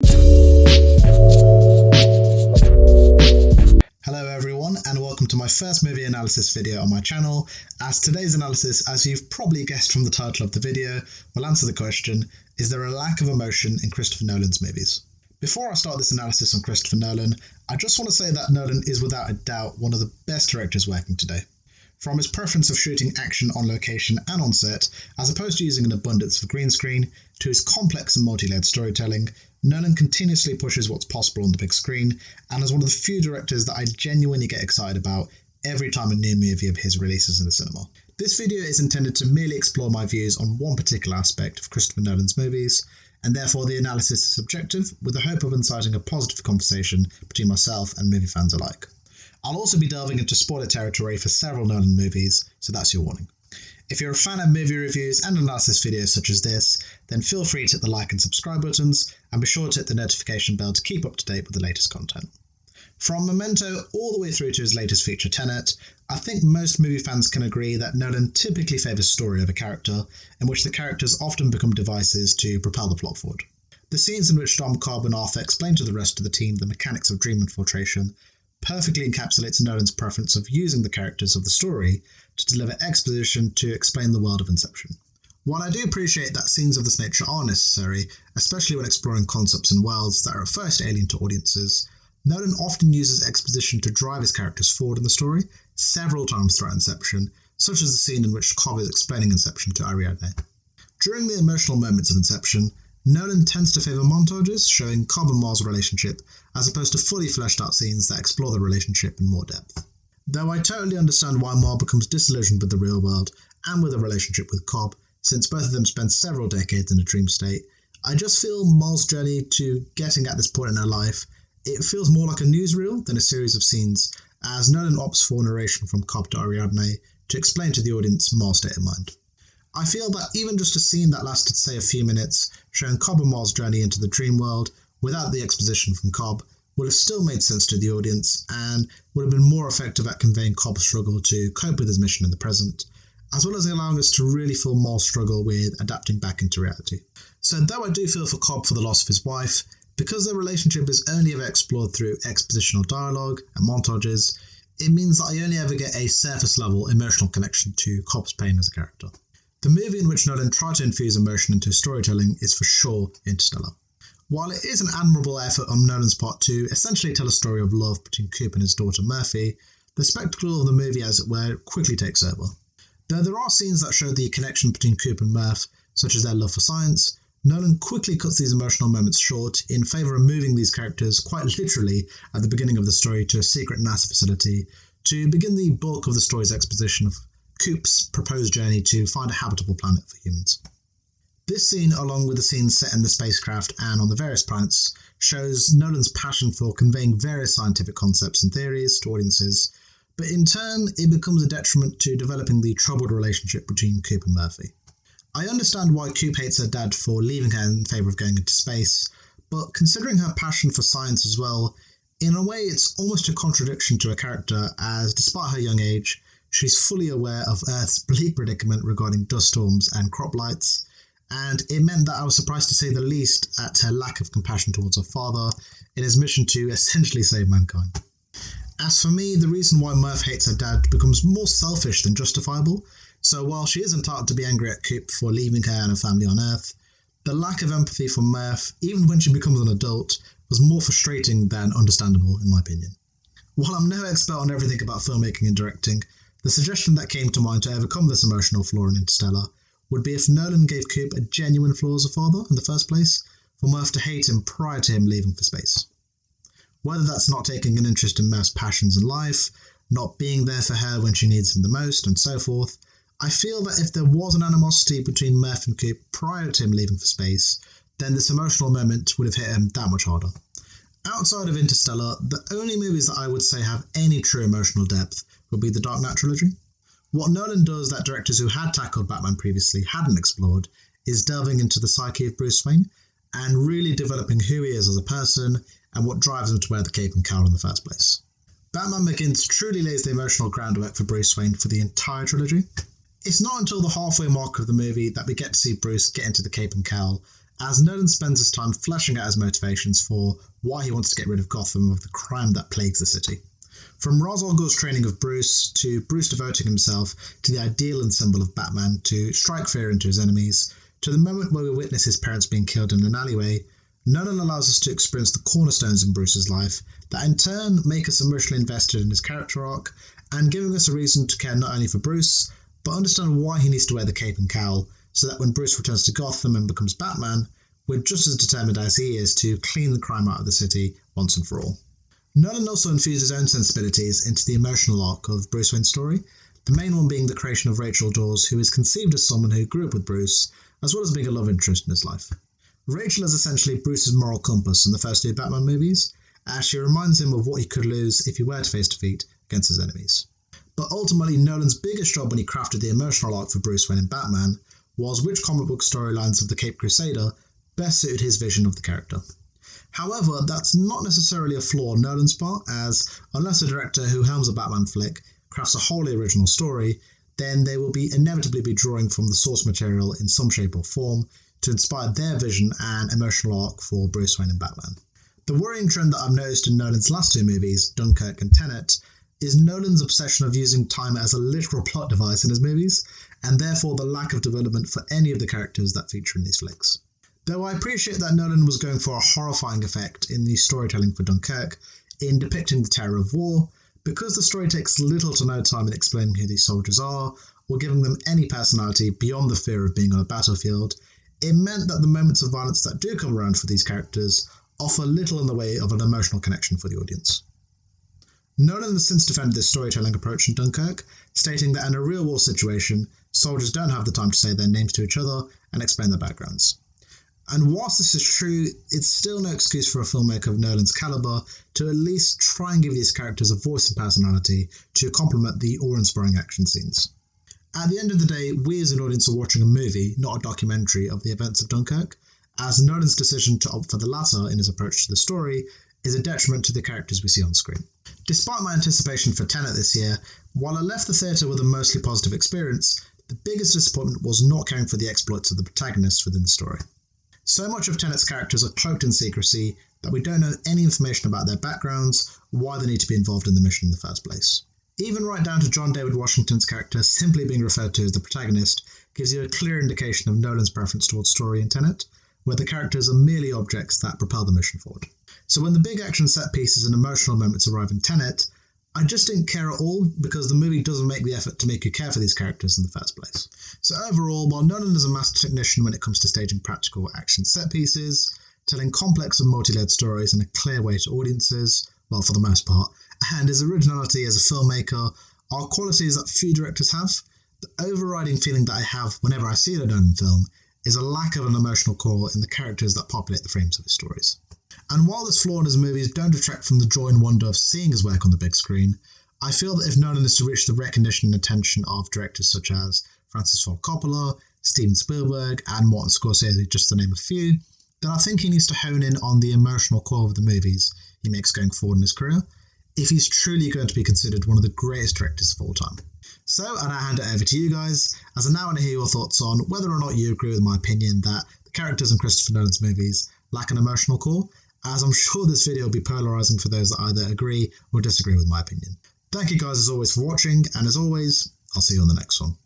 Hello everyone, and welcome to my first movie analysis video on my channel. As today's analysis, as you've probably guessed from the title of the video, will answer the question, is there a lack of emotion in Christopher Nolan's movies? Before I start this analysis on Christopher Nolan, I just want to say that Nolan is without a doubt one of the best directors working today. From his preference of shooting action on location and on set, as opposed to using an abundance of green screen, to his complex and multi-layered storytelling, Nolan continuously pushes what's possible on the big screen, and is one of the few directors that I genuinely get excited about every time a new movie of his releases in the cinema. This video is intended to merely explore my views on one particular aspect of Christopher Nolan's movies, and therefore the analysis is subjective, with the hope of inciting a positive conversation between myself and movie fans alike. I'll also be delving into spoiler territory for several Nolan movies, so that's your warning. If you're a fan of movie reviews and analysis videos such as this, then feel free to hit the like and subscribe buttons, and be sure to hit the notification bell to keep up to date with the latest content. From Memento all the way through to his latest feature Tenet, I think most movie fans can agree that Nolan typically favours story over character, in which the characters often become devices to propel the plot forward. The scenes in which Dom, Cobb and Arthur explain to the rest of the team the mechanics of dream infiltration perfectly encapsulates Nolan's preference of using the characters of the story to deliver exposition to explain the world of Inception. While I do appreciate that scenes of this nature are necessary, especially when exploring concepts and worlds that are at first alien to audiences, Nolan often uses exposition to drive his characters forward in the story several times throughout Inception, such as the scene in which Cobb is explaining Inception to Ariadne. During the emotional moments of Inception, Nolan tends to favour montages showing Cobb and Mar's relationship, as opposed to fully fleshed out scenes that explore the relationship in more depth. Though I totally understand why Mar becomes disillusioned with the real world and with a relationship with Cobb, since both of them spend several decades in a dream state, I just feel Mar's journey to getting at this point in her life, it feels more like a newsreel than a series of scenes, as Nolan opts for narration from Cobb to Ariadne to explain to the audience Mar's state of mind. I feel that even just a scene that lasted, say, a few minutes, showing Cobb and Mar's journey into the dream world, without the exposition from Cobb, would have still made sense to the audience, and would have been more effective at conveying Cobb's struggle to cope with his mission in the present, as well as allowing us to really feel Mar's struggle with adapting back into reality. So though I do feel for Cobb for the loss of his wife, because their relationship is only ever explored through expositional dialogue and montages, it means that I only ever get a surface level emotional connection to Cobb's pain as a character. The movie in which Nolan tried to infuse emotion into storytelling is for sure Interstellar. While it is an admirable effort on Nolan's part to essentially tell a story of love between Coop and his daughter Murphy, the spectacle of the movie, as it were, quickly takes over. Though there are scenes that show the connection between Coop and Murph, such as their love for science, Nolan quickly cuts these emotional moments short in favour of moving these characters quite literally at the beginning of the story to a secret NASA facility to begin the bulk of the story's exposition of Coop's proposed journey to find a habitable planet for humans. This scene, along with the scenes set in the spacecraft and on the various planets, shows Nolan's passion for conveying various scientific concepts and theories to audiences, but in turn it becomes a detriment to developing the troubled relationship between Coop and Murphy. I understand why Coop hates her dad for leaving her in favour of going into space, but considering her passion for science as well, in a way it's almost a contradiction to her character, as despite her young age, she's fully aware of Earth's bleak predicament regarding dust storms and crop lights, and it meant that I was surprised to say the least at her lack of compassion towards her father in his mission to essentially save mankind. As for me, the reason why Murph hates her dad becomes more selfish than justifiable, so while she is entitled to be angry at Coop for leaving her and her family on Earth, the lack of empathy from Murph, even when she becomes an adult, was more frustrating than understandable in my opinion. While I'm no expert on everything about filmmaking and directing, the suggestion that came to mind to overcome this emotional flaw in Interstellar would be if Nolan gave Coop a genuine flaw as a father in the first place, for Murph to hate him prior to him leaving for space. Whether that's not taking an interest in Murph's passions in life, not being there for her when she needs him the most, and so forth, I feel that if there was an animosity between Murph and Coop prior to him leaving for space, then this emotional moment would have hit him that much harder. Outside of Interstellar, the only movies that I would say have any true emotional depth would be the Dark Knight Trilogy. What Nolan does that directors who had tackled Batman previously hadn't explored is delving into the psyche of Bruce Wayne and really developing who he is as a person and what drives him to wear the cape and cowl in the first place. Batman Begins truly lays the emotional groundwork for Bruce Wayne for the entire trilogy. It's not until the halfway mark of the movie that we get to see Bruce get into the cape and cowl as Nolan spends his time fleshing out his motivations for why he wants to get rid of Gotham of the crime that plagues the city. From Ra's al Ghul's training of Bruce, to Bruce devoting himself to the ideal and symbol of Batman to strike fear into his enemies, to the moment where we witness his parents being killed in an alleyway, Nolan allows us to experience the cornerstones in Bruce's life that in turn make us emotionally invested in his character arc and giving us a reason to care not only for Bruce, but understand why he needs to wear the cape and cowl so that when Bruce returns to Gotham and becomes Batman, we're just as determined as he is to clean the crime out of the city once and for all. Nolan also infused his own sensibilities into the emotional arc of Bruce Wayne's story, the main one being the creation of Rachel Dawes, who is conceived as someone who grew up with Bruce, as well as being a love interest in his life. Rachel is essentially Bruce's moral compass in the first two Batman movies, as she reminds him of what he could lose if he were to face defeat against his enemies. But ultimately, Nolan's biggest job when he crafted the emotional arc for Bruce Wayne in Batman was which comic book storylines of the Caped Crusader best suited his vision of the character. However, that's not necessarily a flaw on Nolan's part, as unless a director who helms a Batman flick crafts a wholly original story, then they will inevitably be drawing from the source material in some shape or form to inspire their vision and emotional arc for Bruce Wayne and Batman. The worrying trend that I've noticed in Nolan's last two movies, Dunkirk and Tenet, is Nolan's obsession of using time as a literal plot device in his movies, and therefore the lack of development for any of the characters that feature in these flicks. Though I appreciate that Nolan was going for a horrifying effect in the storytelling for Dunkirk, in depicting the terror of war, because the story takes little to no time in explaining who these soldiers are, or giving them any personality beyond the fear of being on a battlefield, it meant that the moments of violence that do come around for these characters offer little in the way of an emotional connection for the audience. Nolan has since defended this storytelling approach in Dunkirk, stating that in a real-war situation, soldiers don't have the time to say their names to each other and explain their backgrounds. And whilst this is true, it's still no excuse for a filmmaker of Nolan's calibre to at least try and give these characters a voice and personality to complement the awe-inspiring action scenes. At the end of the day, we as an audience are watching a movie, not a documentary of the events of Dunkirk, as Nolan's decision to opt for the latter in his approach to the story is a detriment to the characters we see on screen. Despite my anticipation for Tenet this year, while I left the theatre with a mostly positive experience, the biggest disappointment was not caring for the exploits of the protagonists within the story. So much of Tenet's characters are cloaked in secrecy that we don't know any information about their backgrounds, or why they need to be involved in the mission in the first place. Even right down to John David Washington's character simply being referred to as the protagonist gives you a clear indication of Nolan's preference towards story in Tenet, where the characters are merely objects that propel the mission forward. So when the big action set pieces and emotional moments arrive in Tenet, I just didn't care at all because the movie doesn't make the effort to make you care for these characters in the first place. So overall, while Nolan is a master technician when it comes to staging practical action set pieces, telling complex and multi-layered stories in a clear way to audiences, well, for the most part, and his originality as a filmmaker are qualities that few directors have, the overriding feeling that I have whenever I see a Nolan film is a lack of an emotional core in the characters that populate the frames of his stories. And while this flaw in his movies don't detract from the joy and wonder of seeing his work on the big screen, I feel that if Nolan is to reach the recognition and attention of directors such as Francis Ford Coppola, Steven Spielberg, and Martin Scorsese, just to name a few, then I think he needs to hone in on the emotional core of the movies he makes going forward in his career, if he's truly going to be considered one of the greatest directors of all time. So, and I hand it over to you guys, as I now want to hear your thoughts on whether or not you agree with my opinion that the characters in Christopher Nolan's movies lack an emotional core, as I'm sure this video will be polarising for those that either agree or disagree with my opinion. Thank you guys as always for watching, and as always, I'll see you on the next one.